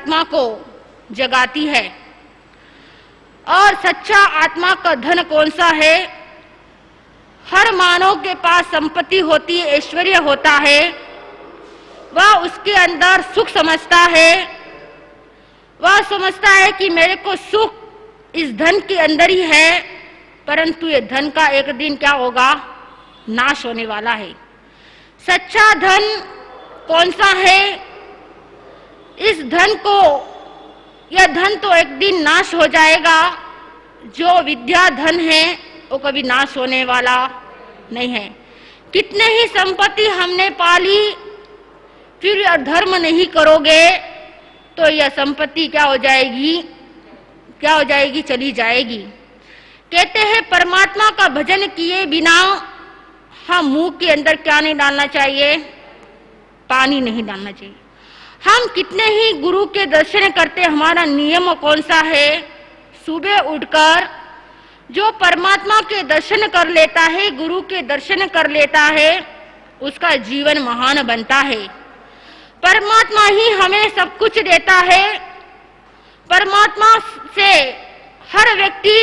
आत्मा को जगाती है। और सच्चा आत्मा का धन कौन सा है? हर मानव के पास संपत्ति होती है, ऐश्वर्य होता है, वह उसके अंदर सुख समझता है। वह समझता है कि मेरे को सुख इस धन के अंदर ही है, परंतु ये धन का एक दिन क्या होगा? नाश होने वाला है। सच्चा धन कौन सा है? इस धन को, यह धन तो एक दिन नाश हो जाएगा। जो विद्या धन है वो कभी नाश होने वाला नहीं है। कितने ही संपत्ति हमने पाली, फिर धर्म नहीं करोगे तो यह संपत्ति क्या हो जाएगी? क्या हो जाएगी? चली जाएगी। कहते हैं परमात्मा का भजन किए बिना हम मुंह के अंदर क्या नहीं डालना चाहिए? पानी नहीं डालना चाहिए। हम कितने ही गुरु के दर्शन करते, हमारा नियम कौन सा है? सुबह उठकर जो परमात्मा के दर्शन कर लेता है, गुरु के दर्शन कर लेता है, उसका जीवन महान बनता है। परमात्मा ही हमें सब कुछ देता है। परमात्मा से हर व्यक्ति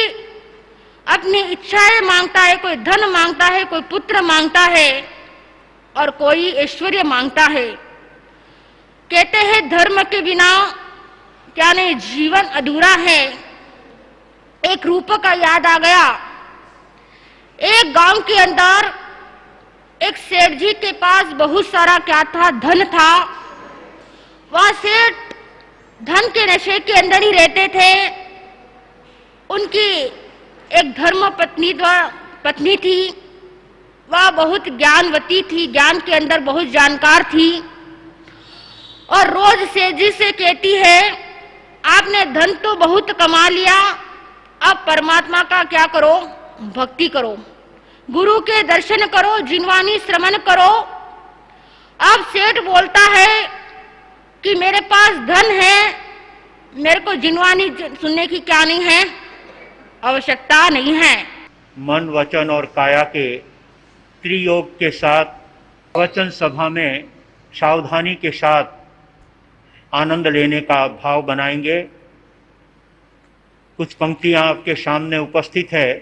अपनी इच्छाएं मांगता है। कोई धन मांगता है, कोई पुत्र मांगता है और कोई ऐश्वर्य मांगता है। कहते हैं धर्म के बिना क्या नहीं, जीवन अधूरा है। एक रूप का याद आ गया। एक गांव के अंदर एक सेठ जी के पास बहुत सारा क्या था? धन था। वह सेठ धन के नशे के अंदर ही रहते थे। उनकी एक धर्म पत्नी थी। वह बहुत ज्ञानवती थी, ज्ञान के अंदर बहुत जानकार थी और रोज सेठ जी से कहती है, आपने धन तो बहुत कमा लिया, अब परमात्मा का क्या करो? भक्ति करो, गुरु के दर्शन करो, जिनवानी श्रवण करो। अब सेठ बोलता है कि मेरे पास धन है, मेरे को जिनवानी सुनने की क्या नहीं है? आवश्यकता नहीं है। मन, वचन और काया के त्रियोग के साथ वचन सभा में सावधानी के साथ आनंद लेने का भाव बनाएंगे। कुछ पंक्तियां आपके सामने उपस्थित है।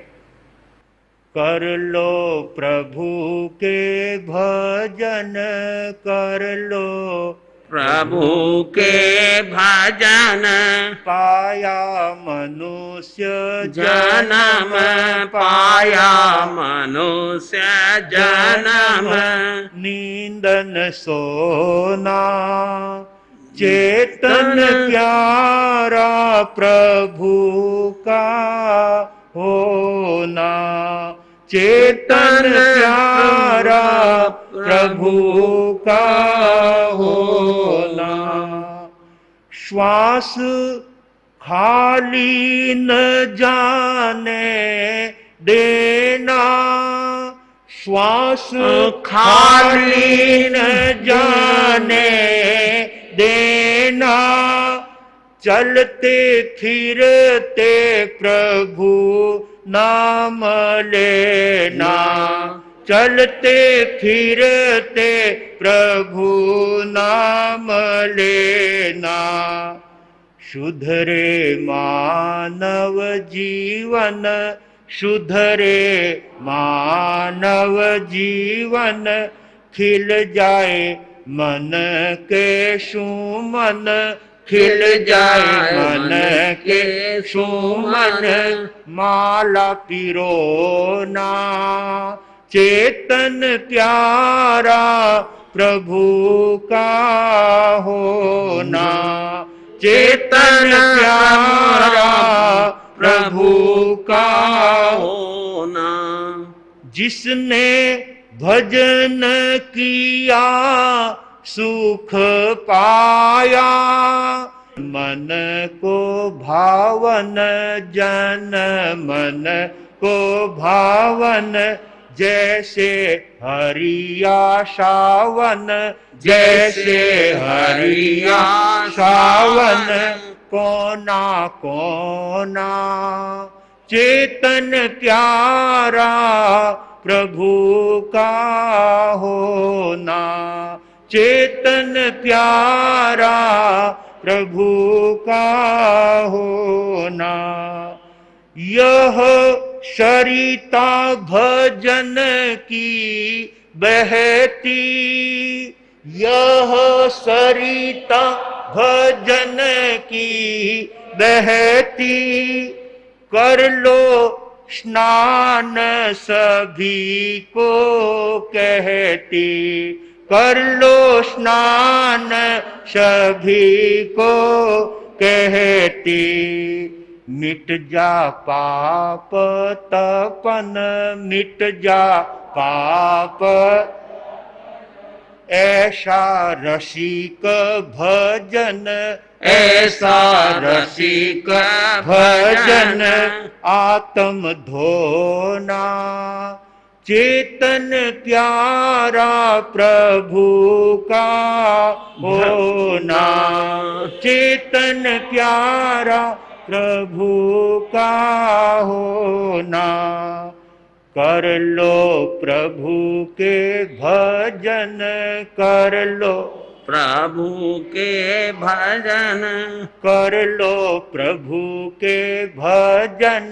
कर लो प्रभु के भजन, कर लो प्रभु के भजन, पाया मनुष्य जन्म पाया मनुष्य जन्म, नींदन सोना चेतन प्यारा प्रभु का होना, चेतन प्यारा प्रभु का होना। श्वास खाली न जाने देना, श्वास खाली न जाने देना, चलते फिरते प्रभु नाम लेना, चलते फिरते प्रभु नाम लेना। सुधरे मानव जीवन, सुधरे मानव जीवन, खिल जाए मन के सुमन, खिल जाए मन के सुमन। माला पिरोना चेतन प्यारा प्रभु का होना, चेतन प्यारा प्रभु का होना। जिसने भजन किया सुख पाया, मन को भावन जन मन को भावन, जैसे हरिया सावन, जैसे हरिया सावन। कोना कोना चेतन प्यारा प्रभु का होना, चेतन प्यारा प्रभु का होना। यह सरिता भजन की बहती, यह सरिता भजन की बहती, कर लो स्नान सभी को कहती, कर लो स्नान सभी को कहती। मिट जा पाप तपन, मिट जा पाप, ऐसा रसिक भजन, ऐसा रसिक भजन आत्म धोना। चेतन प्यारा प्रभु का होना, चेतन प्यारा प्रभु का होना। कर लो प्रभु के भजन, कर लो प्रभु के भजन, कर लो प्रभु के भजन,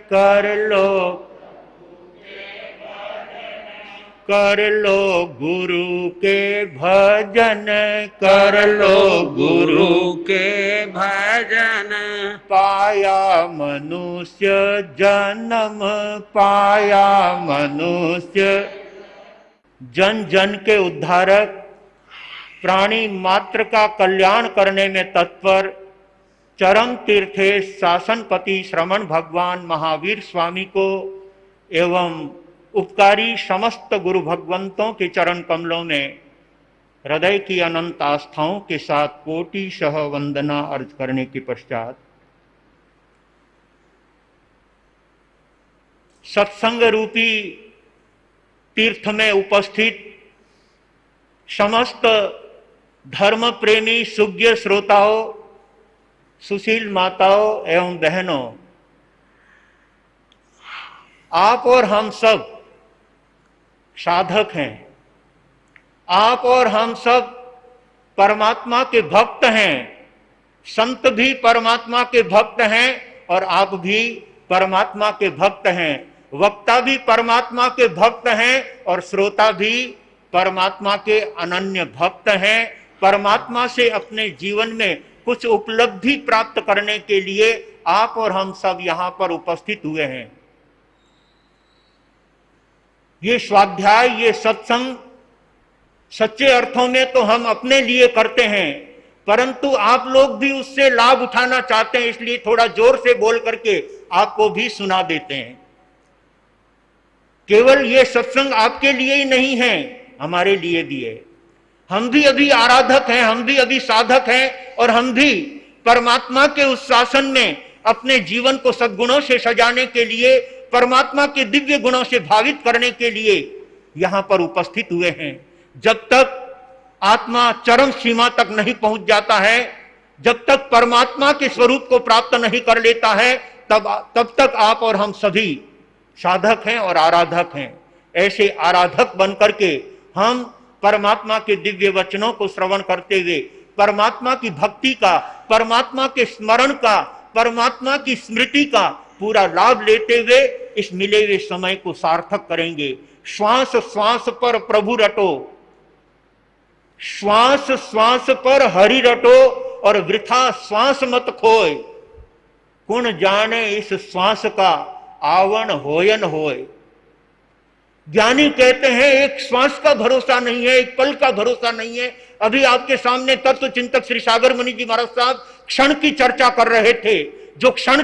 कर लो, कर लो गुरु के भजन, कर लो गुरु के भजन। पाया मनुष्य जन्म, पाया मनुष्य, जन जन के उद्धारक, प्राणी मात्र का कल्याण करने में तत्पर, चरम तीर्थेश शासनपति श्रमण भगवान महावीर स्वामी को एवं उपकारी समस्त गुरु भगवंतों के चरण कमलों में हृदय की अनंत आस्थाओं के साथ कोटिशः वंदना अर्ज करने के पश्चात सत्संग रूपी तीर्थ में उपस्थित समस्त धर्म प्रेमी सुज्ञ श्रोताओं, सुशील माताओं एवं बहनों, आप और हम सब साधक हैं। आप और हम सब परमात्मा के भक्त हैं। संत भी परमात्मा के भक्त हैं और आप भी परमात्मा के भक्त हैं। वक्ता भी परमात्मा के भक्त हैं और श्रोता भी परमात्मा के अनन्य भक्त हैं। परमात्मा से अपने जीवन में कुछ उपलब्धि प्राप्त करने के लिए आप और हम सब यहां पर उपस्थित हुए हैं। ये स्वाध्याय, ये सत्संग सच्चे अर्थों में तो हम अपने लिए करते हैं, परंतु आप लोग भी उससे लाभ उठाना चाहते हैं, इसलिए थोड़ा जोर से बोल करके आपको भी सुना देते हैं। केवल ये सत्संग आपके लिए ही नहीं है, हमारे लिए भी है। हम भी अभी आराधक हैं, हम भी अभी साधक हैं और हम भी परमात्मा के उस शासन में अपने जीवन को सद्गुणों से सजाने के लिए, परमात्मा के दिव्य गुणों से भावित करने के लिए यहां पर उपस्थित हुए हैं। जब तक आत्मा चरम सीमा तक नहीं पहुंच जाता है, जब तक परमात्मा के स्वरूप को प्राप्त नहीं कर लेता है, तब तक आप और हम सभी साधक हैं और आराधक हैं। ऐसे आराधक बनकर के हम परमात्मा के दिव्य वचनों को श्रवण करते हुए परमात्मा की भक्ति का, परमात्मा के स्मरण का, परमात्मा की स्मृति का पूरा लाभ लेते हुए इस मिले हुए समय को सार्थक करेंगे। श्वास श्वास पर प्रभु रटो, श्वास श्वास पर हरि रटो और वृथा श्वास मत खोए। कुण जाने इस श्वास का आवन होयन होय। ज्ञानी कहते हैं एक श्वास का भरोसा नहीं है, एक पल का भरोसा नहीं है। अभी आपके सामने तत्व चिंतक श्री सागर मुनि जी महाराज साहब क्षण की चर्चा कर रहे थे। जो क्षण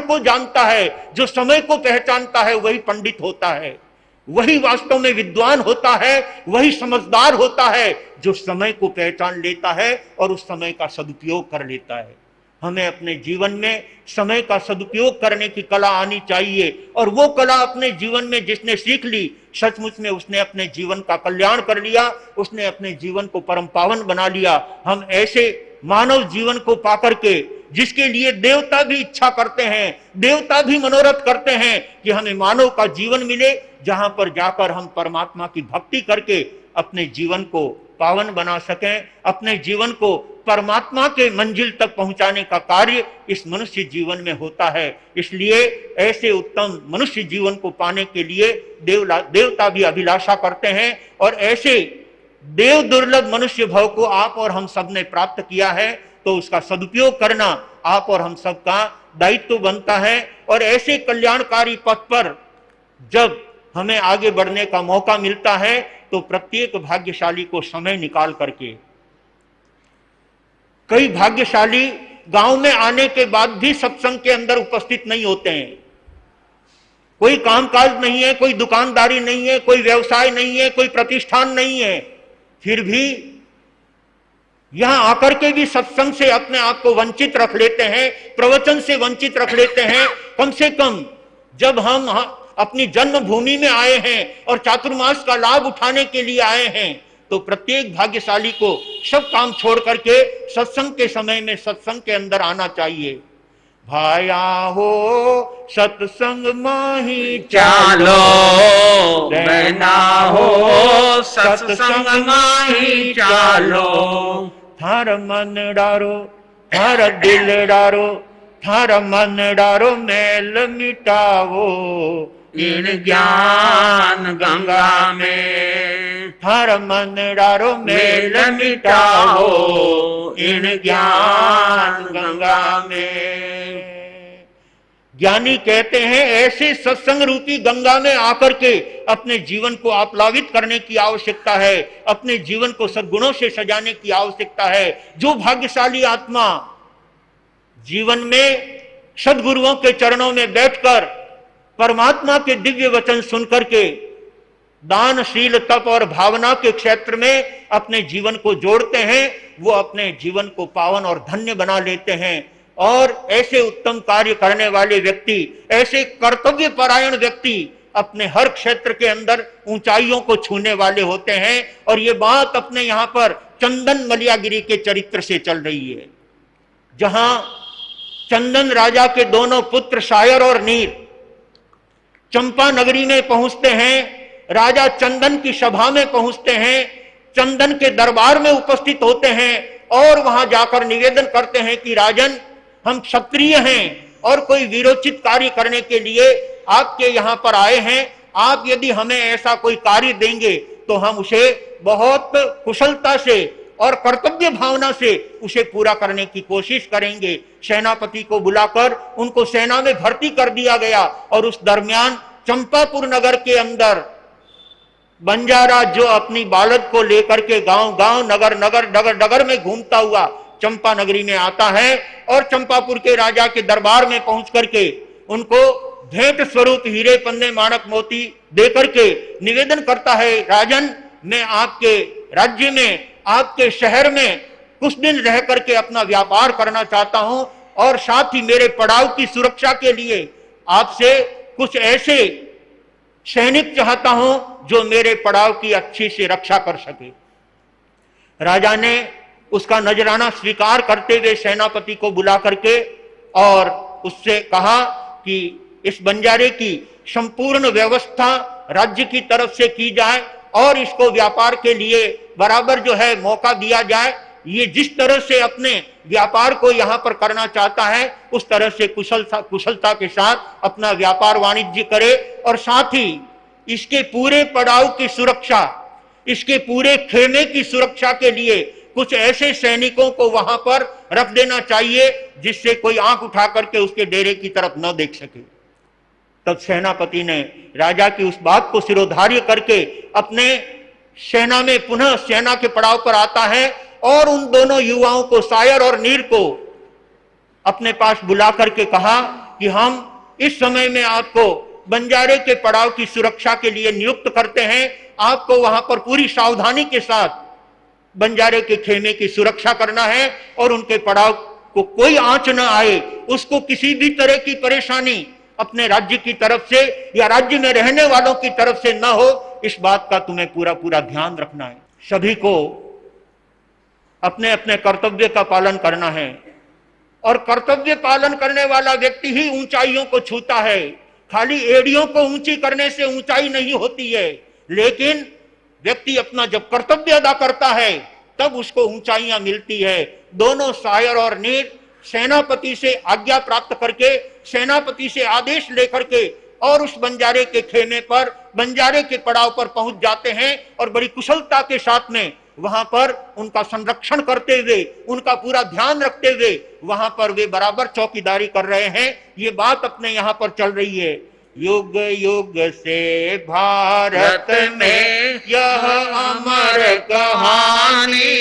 को जानता है, जो समय को पहचानता है, वही पंडित होता है, वही वास्तव में विद्वान होता है, वही समझदार होता है जो समय को पहचान लेता है और उस समय का सदुपयोग कर लेता है। हमें अपने जीवन में समय का सदुपयोग करने की कला आनी चाहिए और वो कला अपने जीवन में जिसने सीख ली, सचमुच में उसने अपने जीवन का कल्याण कर लिया, उसने अपने जीवन को परम पावन बना लिया। हम ऐसे मानव जीवन को पाकर के, जिसके लिए देवता भी इच्छा करते हैं, देवता भी मनोरथ करते हैं कि हमें मानव का जीवन मिले, जहां पर जाकर हम परमात्मा की भक्ति करके अपने जीवन को पावन बना सकें, अपने जीवन को परमात्मा के मंजिल तक पहुंचाने का कार्य इस मनुष्य जीवन में होता है। इसलिए ऐसे उत्तम मनुष्य जीवन को पाने के लिए देवता भी अभिलाषा करते हैं, और ऐसे देव दुर्लभ मनुष्य भव को आप और हम सब ने प्राप्त किया है, तो उसका सदुपयोग करना आप और हम सब का दायित्व बनता है। और ऐसे कल्याणकारी पथ पर जब हमें आगे बढ़ने का मौका मिलता है तो प्रत्येक भाग्यशाली को समय निकाल करके, कई भाग्यशाली गांव में आने के बाद भी सत्संग के अंदर उपस्थित नहीं होते हैं, कोई कामकाज नहीं है, कोई दुकानदारी नहीं है, कोई व्यवसाय नहीं है, कोई प्रतिष्ठान नहीं है, फिर भी यहां आकर के भी सत्संग से अपने आप को वंचित रख लेते हैं, प्रवचन से वंचित रख लेते हैं। कम से कम जब हम अपनी जन्मभूमि में आए हैं और चातुर्मास का लाभ उठाने के लिए आए हैं, तो प्रत्येक भाग्यशाली को सब काम छोड़ करके सत्संग के समय में सत्संग के अंदर आना चाहिए। भाया हो सत्संग माही चालो, बहना हो सत्संग माही चालो। थार मन डारो, थार दिल डारो, थार मन डारो, मैल मिटावो इन ज्ञान गंगा में। थार मन डारो, मेल मिटाओ इन ज्ञान गंगा में। ज्ञानी कहते हैं ऐसे सत्संग रूपी गंगा में आकर के अपने जीवन को आप्लावित करने की आवश्यकता है, अपने जीवन को सद्गुणों से सजाने की आवश्यकता है। जो भाग्यशाली आत्मा जीवन में सद्गुरुओं के चरणों में बैठकर परमात्मा के दिव्य वचन सुनकर के दानशील तप और भावना के क्षेत्र में अपने जीवन को जोड़ते हैं, वो अपने जीवन को पावन और धन्य बना लेते हैं। और ऐसे उत्तम कार्य करने वाले व्यक्ति, ऐसे कर्तव्य परायण व्यक्ति अपने हर क्षेत्र के अंदर ऊंचाइयों को छूने वाले होते हैं। और ये बात अपने यहां पर चंदन मलियागिरी के चरित्र से चल रही है, जहां चंदन राजा के दोनों पुत्र शायर और नीर चंपा नगरी में पहुंचते हैं। राजा चंदन की सभा में पहुंचते हैं, चंदन के दरबार में उपस्थित होते हैं और वहां जाकर निवेदन करते हैं कि राजन, हम क्षत्रिय हैं और कोई वीरोचित कार्य करने के लिए आपके यहां पर आए हैं। आप यदि हमें ऐसा कोई कार्य देंगे तो हम उसे बहुत कुशलता से और कर्तव्य भावना से उसे पूरा करने की कोशिश करेंगे। सेनापति को बुलाकर उनको सेना में भर्ती कर दिया गया। और उस दरमियान चंपापुर नगर के अंदर बंजारा जो अपनी बालद को लेकर के गांव गांव नगर नगर डगर डगर में घूमता हुआ चंपा नगरी में आता है और चंपापुर के राजा के दरबार में पहुंच करके उनको भेंट स्वरूप हीरे पन्ने माणक मोती देकर के निवेदन करता है, राजन, मैं आपके राज्य में, आपके शहर में कुछ दिन रह करके अपना व्यापार करना चाहता हूं और साथ ही मेरे पड़ाव की सुरक्षा के लिए आपसे कुछ ऐसे सैनिक चाहता हूं जो मेरे पड़ाव की अच्छी से रक्षा कर सके। राजा ने उसका नजराना स्वीकार करते हुए सेनापति को बुला करके और उससे कहा कि इस बंजारे की संपूर्ण व्यवस्था राज्य की तरफ से की जाए और इसको व्यापार के लिए बराबर जो है मौका दिया जाए। ये जिस तरह से अपने व्यापार को यहाँ पर करना चाहता है उस तरह से कुशलता के साथ अपना व्यापार वाणिज्य करे और साथ ही इसके पूरे पड़ाव की सुरक्षा, इसके पूरे खेमे की सुरक्षा के लिए कुछ ऐसे सैनिकों को वहां पर रख देना चाहिए जिससे कोई आंख उठा करके उसके डेरे की तरफ न देख सके। तब सेनापति ने राजा की उस बात को सिरोधार्य करके अपने सेना में पुनः सेना के पड़ाव पर आता है और उन दोनों युवाओं को, शायर और नीर को, अपने पास बुला करके कहा कि हम इस समय में आपको बंजारे के पड़ाव की सुरक्षा के लिए नियुक्त करते हैं। आपको वहां पर पूरी सावधानी के साथ बंजारे के खेमे की सुरक्षा करना है और उनके पड़ाव को कोई आंच न आए, उसको किसी भी तरह की परेशानी अपने राज्य की तरफ से या राज्य में रहने वालों की तरफ से न हो, इस बात का तुम्हें पूरा पूरा ध्यान रखना है। सभी को अपने अपने कर्तव्य का पालन करना है और कर्तव्य पालन करने वाला व्यक्ति ही ऊंचाइयों को छूता है। खाली एड़ियों को ऊंची करने से ऊंचाई नहीं होती है, लेकिन व्यक्ति अपना जब कर्तव्य अदा करता है तब उसको ऊंचाइयां मिलती है। दोनों शायर और नीर सेनापति से आज्ञा प्राप्त करके, सेनापति से आदेश लेकर के और उस बंजारे के खेमे पर, बंजारे के पड़ाव पर पहुंच जाते हैं और बड़ी कुशलता के साथ में वहां पर उनका संरक्षण करते हुए, उनका पूरा ध्यान रखते हुए वहां पर वे बराबर चौकीदारी कर रहे हैं। ये बात अपने यहां पर चल रही है। युग युग से भारत में यह अमर कहानी,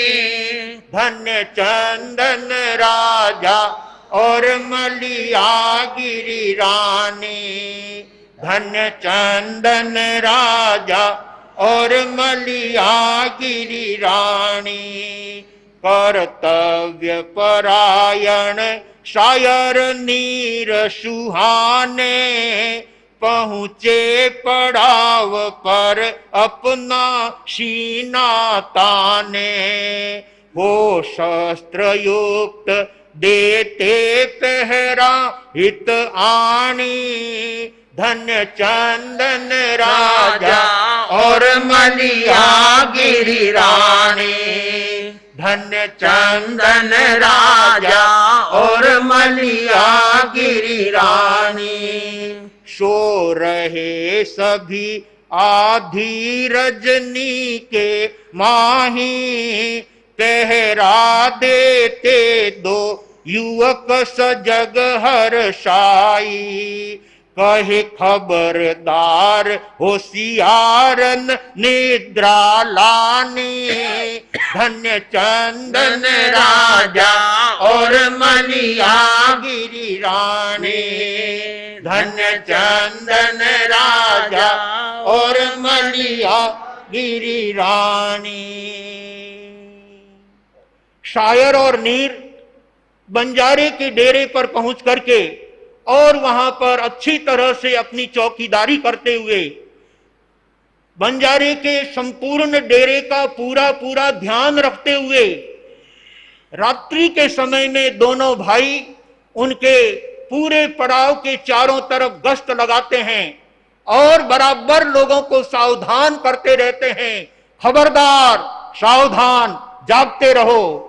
धन्य चंदन राजा और मलिया गिरी रानी, धन्य चंदन राजा और मलिया गिरी रानी। कर्तव्य परायण शायर नीर सुहाने, पहुंचे पड़ाव पर अपना सीना ताने, हो शस्त्र युक्त देते पहरा हित आनी, धन्य चंदन राजा और मलिया गिरी रानी, धन्य चंदन राजा और मलिया गिरी रानी। सो रहे सभी आधी रजनी के माही, पहरा देते दो युवक सजग हर्षाई, कहे खबरदार होशियारन निद्रा लानी, धन्य चंदन राजा और मलिया गिरी रानी, धन्य चंदन राजा और मलिया गिरी रानी। शायर और नीर बंजारे के डेरे पर पहुंच करके और वहां पर अच्छी तरह से अपनी चौकीदारी करते हुए बंजारे के संपूर्ण डेरे का पूरा पूरा ध्यान रखते हुए रात्रि के समय में दोनों भाई उनके पूरे पड़ाव के चारों तरफ गश्त लगाते हैं और बराबर लोगों को सावधान करते रहते हैं। खबरदार, सावधान, जागते रहो।